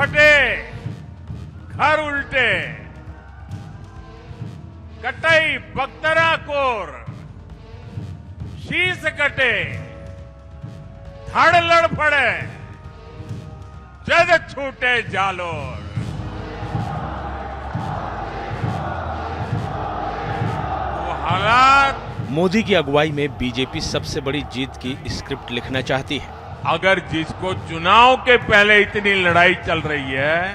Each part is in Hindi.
फटे, घर उल्टे, कटई बख्तरा कोर, शीश कटे, धड़ लड़ पड़े, जद छूटे जालोर। वो हालात। मोदी की अगुवाई में बीजेपी सबसे बड़ी जीत की स्क्रिप्ट लिखना चाहती है। अगर जिसको चुनाव के पहले इतनी लड़ाई चल रही है,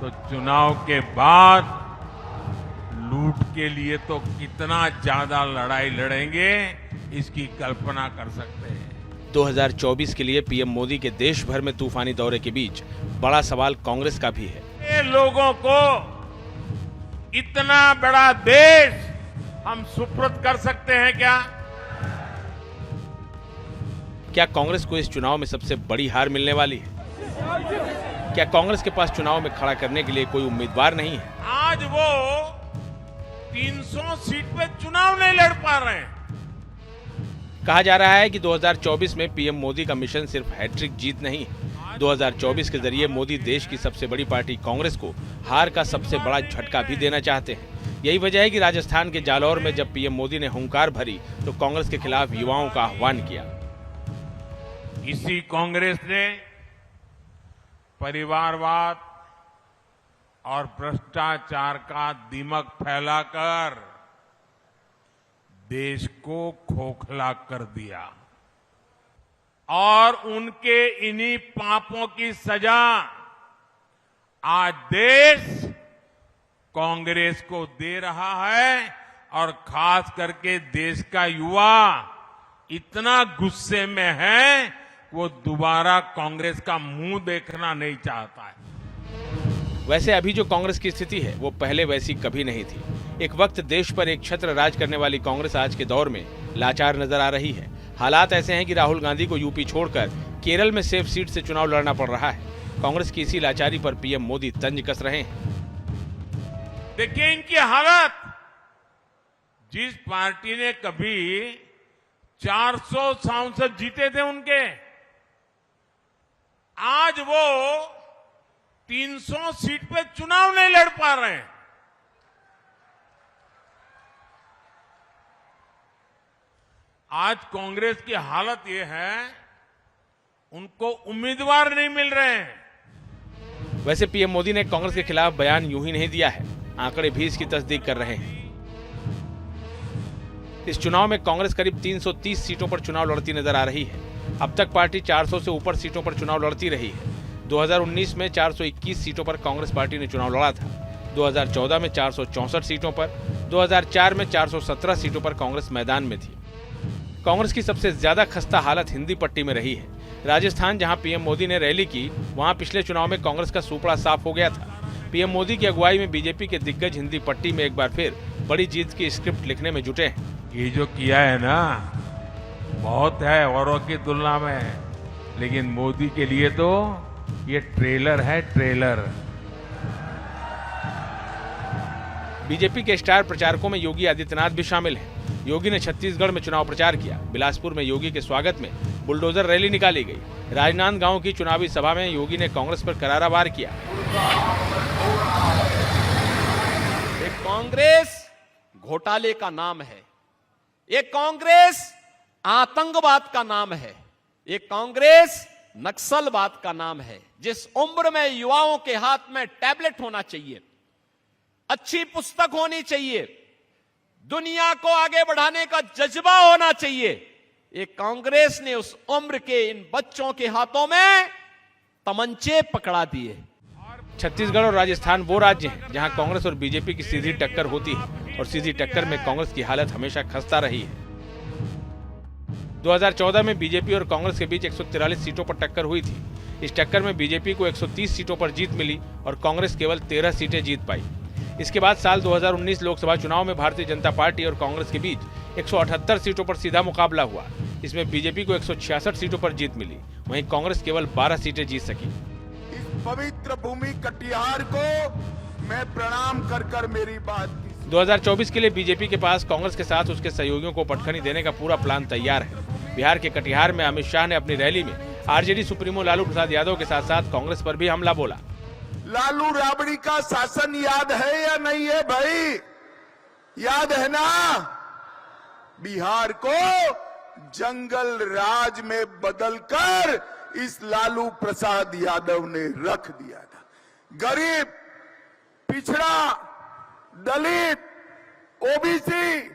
तो चुनाव के बाद लूट के लिए तो कितना ज्यादा लड़ाई लड़ेंगे, इसकी कल्पना कर सकते हैं। 2024 के लिए पीएम मोदी के देश भर में तूफानी दौरे के बीच बड़ा सवाल कांग्रेस का भी है। ये लोगों को इतना बड़ा देश हम सुपुर्द कर सकते हैं क्या? क्या कांग्रेस को इस चुनाव में सबसे बड़ी हार मिलने वाली है? क्या कांग्रेस के पास चुनाव में खड़ा करने के लिए कोई उम्मीदवार नहीं है? आज वो 300 सीट पे चुनाव नहीं लड़ पा रहे हैं। कहा जा रहा है कि 2024 में पीएम मोदी का मिशन सिर्फ हैट्रिक जीत नहीं है। 2024 के जरिए मोदी देश की सबसे बड़ी पार्टी कांग्रेस को हार का सबसे बड़ा झटका भी देना चाहते हैं। यही वजह है कि राजस्थान के जालौर में जब पीएम मोदी ने हुंकार भरी तो कांग्रेस के खिलाफ युवाओं का आह्वान किया। इसी कांग्रेस ने परिवारवाद और भ्रष्टाचार का दीमक फैलाकर देश को खोखला कर दिया और उनके इन्हीं पापों की सजा आज देश कांग्रेस को दे रहा है। और खास करके देश का युवा इतना गुस्से में है, वो दोबारा कांग्रेस का मुंह देखना नहीं चाहता है। वैसे अभी जो कांग्रेस की स्थिति है वो पहले वैसी कभी नहीं थी। एक वक्त देश पर एक छत्र राज करने वाली कांग्रेस आज के दौर में लाचार नजर आ रही है। हालात ऐसे हैं कि राहुल गांधी को यूपी छोड़कर केरल में सेफ सीट से चुनाव लड़ना पड़ रहा है। कांग्रेस की इसी लाचारी पर पीएम मोदी तंज कस रहे हैं। देखिए इनकी हालत। जिस पार्टी ने कभी 400 सांसद जीते थे उनके, आज वो 300 सीट पे चुनाव नहीं लड़ पा रहे हैं। आज कांग्रेस की हालत ये है, उनको उम्मीदवार नहीं मिल रहे हैं। वैसे पीएम मोदी ने कांग्रेस के खिलाफ बयान यूं ही नहीं दिया है, आंकड़े भी इसकी तस्दीक कर रहे हैं। इस चुनाव में कांग्रेस करीब 330 सीटों पर चुनाव लड़ती नजर आ रही है। अब तक पार्टी 400 से ऊपर सीटों पर चुनाव लड़ती रही है। 2019 में 421 सीटों पर कांग्रेस पार्टी ने चुनाव लड़ा था। 2014 में 464 सीटों पर, 2004 में 417 सीटों पर कांग्रेस मैदान में थी। कांग्रेस की सबसे ज्यादा खस्ता हालत हिंदी पट्टी में रही है। राजस्थान, जहां पीएम मोदी ने रैली की, वहां पिछले चुनाव में कांग्रेस का सुपड़ा साफ हो गया था। पीएम मोदी की अगुवाई में बीजेपी के दिग्गज हिंदी पट्टी में एक बार फिर बड़ी जीत की स्क्रिप्ट लिखने में जुटे हैं। ये जो किया है ना, बहुत है औरों की तुलना में, लेकिन मोदी के लिए तो ये ट्रेलर है, ट्रेलर। बीजेपी के स्टार प्रचारकों में योगी आदित्यनाथ भी शामिल हैं। योगी ने छत्तीसगढ़ में चुनाव प्रचार किया। बिलासपुर में योगी के स्वागत में बुलडोजर रैली निकाली गई। राजनांदगांव की चुनावी सभा में योगी ने कांग्रेस पर करारा वार किया। ये कांग्रेस घोटाले का नाम है, ये कांग्रेस आतंकवाद का नाम है, ये कांग्रेस नक्सलवाद का नाम है। जिस उम्र में युवाओं के हाथ में टैबलेट होना चाहिए, अच्छी पुस्तक होनी चाहिए, दुनिया को आगे बढ़ाने का जज्बा होना चाहिए, ये कांग्रेस ने उस उम्र के इन बच्चों के हाथों में तमंचे पकड़ा दिए। छत्तीसगढ़ और राजस्थान वो राज्य हैं जहां कांग्रेस और बीजेपी की सीधी टक्कर होती है और सीधी टक्कर में कांग्रेस की हालत हमेशा खस्ता रही है। 2014 में बीजेपी और कांग्रेस के बीच 143 सीटों पर टक्कर हुई थी। इस टक्कर में बीजेपी को 130 सीटों पर जीत मिली और कांग्रेस केवल 13 सीटें जीत पाई। इसके बाद साल 2019 लोकसभा चुनाव में भारतीय जनता पार्टी और कांग्रेस के बीच 178 सीटों पर सीधा मुकाबला हुआ। इसमें बीजेपी को 166 सीटों पर जीत मिली, वहीं कांग्रेस केवल 12 सीटें जीत सकी। इस पवित्र भूमि कटिहार को मैं प्रणाम कर मेरी बात की। 2024 के लिए बीजेपी के पास कांग्रेस के साथ उसके सहयोगियों को पटखनी देने का पूरा प्लान तैयार है। बिहार के कटिहार में अमित शाह ने अपनी रैली में आरजेडी सुप्रीमो लालू प्रसाद यादव के साथ साथ कांग्रेस पर भी हमला बोला। लालू राबड़ी का शासन याद है या नहीं है भाई? याद है ना? बिहार को जंगल राज में बदलकर इस लालू प्रसाद यादव ने रख दिया था। गरीब, पिछड़ा, दलित, ओबीसी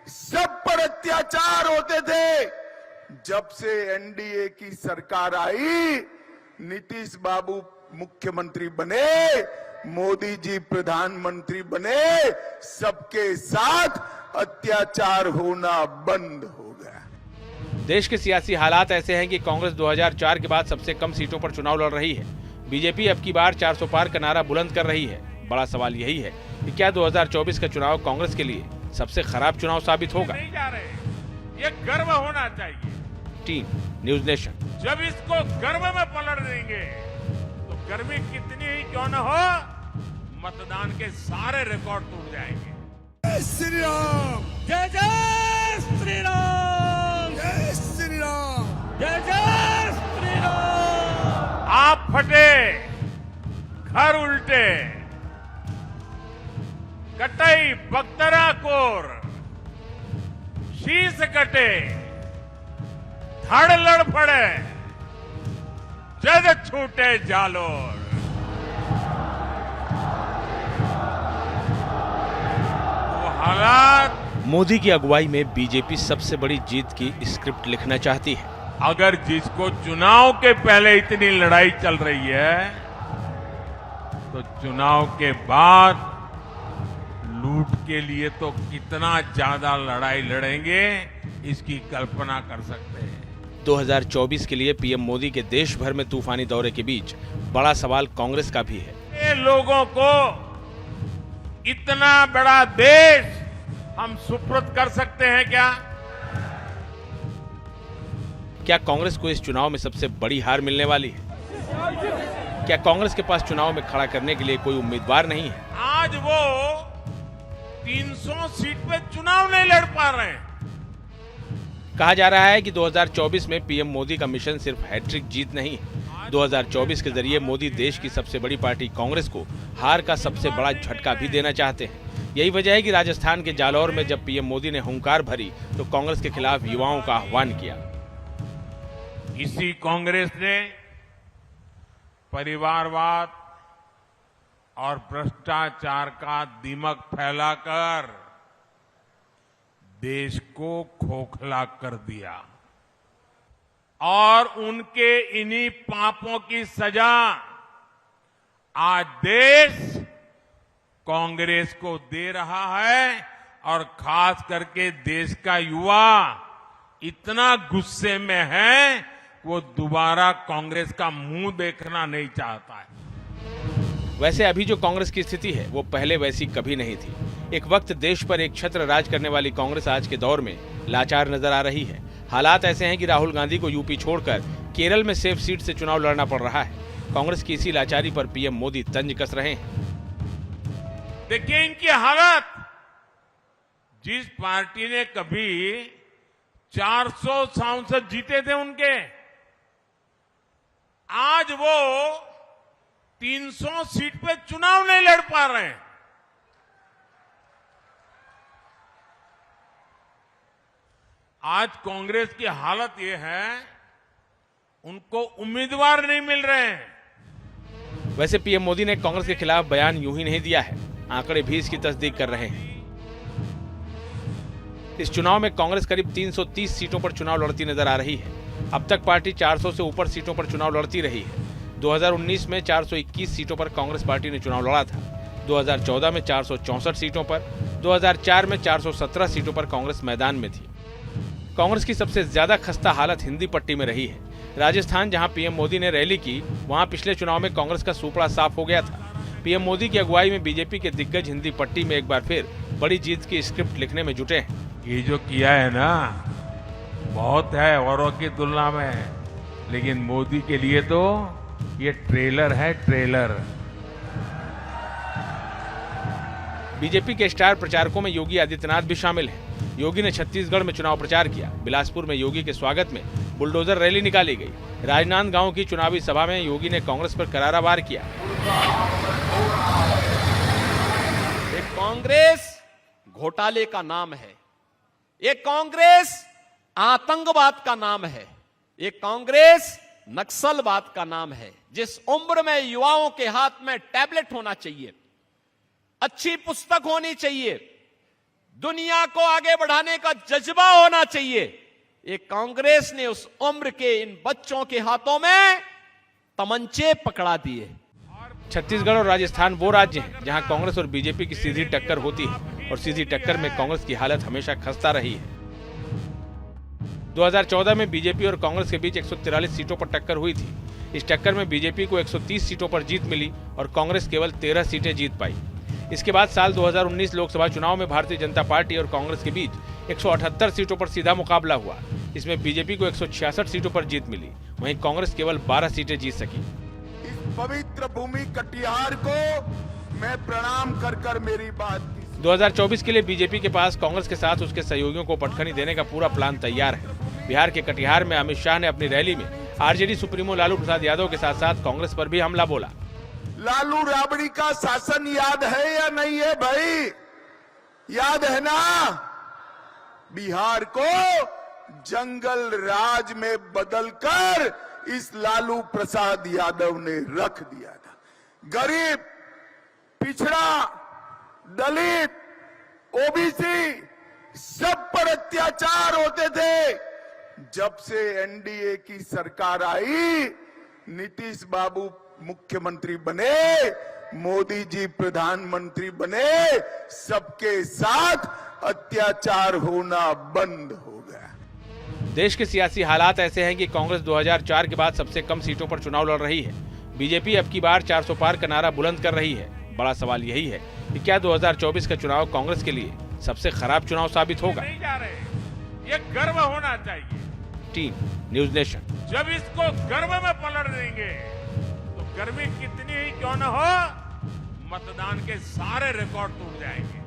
सब पर अत्याचार होते थे। जब से एनडीए की सरकार आई, नीतीश बाबू मुख्यमंत्री बने, मोदी जी प्रधानमंत्री बने, सबके साथ अत्याचार होना बंद हो गया। देश के सियासी हालात ऐसे हैं कि कांग्रेस 2004 के बाद सबसे कम सीटों पर चुनाव लड़ रही है। बीजेपी अब की बार 400 पार का नारा बुलंद कर रही है। बड़ा सवाल यही है कि क्या 2024 का चुनाव कांग्रेस के लिए सबसे खराब चुनाव साबित होगा? नहीं जा रहे, ये गर्व होना चाहिए। Team news nation. जब इसको गर्व में पलट देंगे तो गर्मी कितनी ही क्यों न हो, मतदान के सारे रिकॉर्ड टूट जाएंगे। जय श्री राम, जय जय श्री राम, जय श्री राम, जय जय श्री राम। आप फटे, घर उल्टे, कटई बख्तरा कोर, शीश कटे, धड़ लड़ पड़े, जग छूटे जालोर। वो हालात मोदी की अगुवाई में बीजेपी सबसे बड़ी जीत की स्क्रिप्ट लिखना चाहती है। अगर जिसको चुनाव के पहले इतनी लड़ाई चल रही है, तो चुनाव के बाद लूट के लिए तो कितना ज्यादा लड़ाई लड़ेंगे, इसकी कल्पना कर सकते हैं। 2024 के लिए पीएम मोदी के देश भर में तूफानी दौरे के बीच बड़ा सवाल कांग्रेस का भी है। ये लोगों को इतना बड़ा देश हम सुपुर्द कर सकते हैं क्या? क्या कांग्रेस को इस चुनाव में सबसे बड़ी हार मिलने वाली है? क्या कांग्रेस के पास चुनाव में खड़ा करने के लिए कोई उम्मीदवार नहीं है? आज वो 300 सीट पे चुनाव नहीं लड़ पा रहे हैं। कहा जा रहा है कि 2024 में पीएम मोदी का मिशन सिर्फ हैट्रिक जीत नहीं है। 2024 के जरिए मोदी देश की सबसे बड़ी पार्टी कांग्रेस को हार का सबसे बड़ा झटका भी देना चाहते हैं। यही वजह है कि राजस्थान के जालौर में जब पीएम मोदी ने हुंकार भरी तो कांग्रेस के खिलाफ युवाओं का आह्वान किया। इसी कांग्रेस ने परिवारवाद और भ्रष्टाचार का दिमक फैलाकर देश को खोखला कर दिया और उनके इन्हीं पापों की सजा आज देश कांग्रेस को दे रहा है और खास करके देश का युवा इतना गुस्से में है वो दोबारा कांग्रेस का मुंह देखना नहीं चाहता है। वैसे अभी जो कांग्रेस की स्थिति है वो पहले वैसी कभी नहीं थी। एक वक्त देश पर एक छत्र राज करने वाली कांग्रेस आज के दौर में लाचार नजर आ रही है। हालात ऐसे हैं कि राहुल गांधी को यूपी छोड़कर केरल में सेफ सीट से चुनाव लड़ना पड़ रहा है। कांग्रेस की इसी लाचारी पर पीएम मोदी तंज कस रहे हैं। देखिए इनकी हालत, जिस पार्टी ने कभी 400 सांसद जीते थे उनके, आज वो 300 सीट पे चुनाव नहीं लड़ पा रहे हैं। आज कांग्रेस की हालत ये है, उनको उम्मीदवार नहीं मिल रहे हैं। वैसे पीएम मोदी ने कांग्रेस के खिलाफ बयान यूं ही नहीं दिया है, आंकड़े भी इसकी तस्दीक कर रहे हैं। इस चुनाव में कांग्रेस करीब 330 सीटों पर चुनाव लड़ती नजर आ रही है। अब तक पार्टी 400 से ऊपर सीटों पर चुनाव लड़ती रही है। 2019 में 421 सीटों पर कांग्रेस पार्टी ने चुनाव लड़ा था। 2014 में 464 सीटों पर, 2004 में 417 सीटों पर कांग्रेस मैदान में थी। कांग्रेस की सबसे ज्यादा खस्ता हालत हिंदी पट्टी में रही है। राजस्थान, जहां पीएम मोदी ने रैली की, वहां पिछले चुनाव में कांग्रेस का सूपड़ा साफ हो गया था। पीएम मोदी की अगुवाई में बीजेपी के दिग्गज हिंदी पट्टी में एक बार फिर बड़ी जीत की स्क्रिप्ट लिखने में जुटे हैं। ये जो किया है ना, बहुत है औरों की तुलना में, लेकिन मोदी के लिए तो ये ट्रेलर है, ट्रेलर। बीजेपी के स्टार प्रचारकों में योगी आदित्यनाथ भी शामिल हैं। योगी ने छत्तीसगढ़ में चुनाव प्रचार किया। बिलासपुर में योगी के स्वागत में बुलडोजर रैली निकाली गई। राजनांदगांव की चुनावी सभा में योगी ने कांग्रेस पर करारा वार किया। एक कांग्रेस घोटाले का नाम है, एक कांग्रेस आतंकवाद का नाम है, एक कांग्रेस नक्सलवाद का नाम है। जिस उम्र में युवाओं के हाथ में टैबलेट होना चाहिए, अच्छी पुस्तक होनी चाहिए, दुनिया को आगे बढ़ाने का जज्बा होना चाहिए, एक कांग्रेस ने उस उम्र के इन बच्चों के हाथों में तमंचे पकड़ा दिए। छत्तीसगढ़ और राजस्थान वो राज्य हैं जहां कांग्रेस और बीजेपी की सीधी टक्कर होती है और सीधी टक्कर में कांग्रेस की हालत हमेशा खस्ता रही है। 2014 में बीजेपी और कांग्रेस के बीच 143 सीटों पर टक्कर हुई थी। इस टक्कर में बीजेपी को 130 सीटों पर जीत मिली और कांग्रेस केवल 13 सीटें जीत पाई। इसके बाद साल 2019 लोकसभा चुनाव में भारतीय जनता पार्टी और कांग्रेस के बीच 178 सीटों पर सीधा मुकाबला हुआ। इसमें बीजेपी को 166 सीटों पर जीत मिली, वहीं कांग्रेस केवल 12 सीटें जीत सकी। इस पवित्र भूमि कटिहार को मैं प्रणाम कर मेरी बात की। 2024 के लिए बीजेपी के पास कांग्रेस के साथ उसके सहयोगियों को पटखनी देने का पूरा प्लान तैयार है। बिहार के कटिहार में अमित शाह ने अपनी रैली में आरजेडी सुप्रीमो लालू प्रसाद यादव के साथ साथ कांग्रेस पर भी हमला बोला। लालू राबड़ी का शासन याद है या नहीं है भाई? याद है ना? बिहार को जंगल राज में बदलकर इस लालू प्रसाद यादव ने रख दिया था। गरीब, पिछड़ा, दलित, ओबीसी सब पर अत्याचार होते थे। जब से एनडीए की सरकार आई, नीतीश बाबू मुख्यमंत्री बने, मोदी जी प्रधानमंत्री बने, सबके साथ अत्याचार होना बंद हो गया। देश के सियासी हालात ऐसे हैं कि कांग्रेस 2004 के बाद सबसे कम सीटों पर चुनाव लड़ रही है। बीजेपी अब की बार 400 पार का नारा बुलंद कर रही है। बड़ा सवाल यही है कि क्या 2024 का चुनाव कांग्रेस के लिए सबसे खराब चुनाव साबित होगा? नहीं जा रहे, ये गर्व होना चाहिए। Team news nation. जब इसको गर्व में पलट देंगे तो गर्मी कितनी ही क्यों न हो, मतदान के सारे रिकॉर्ड टूट जाएंगे।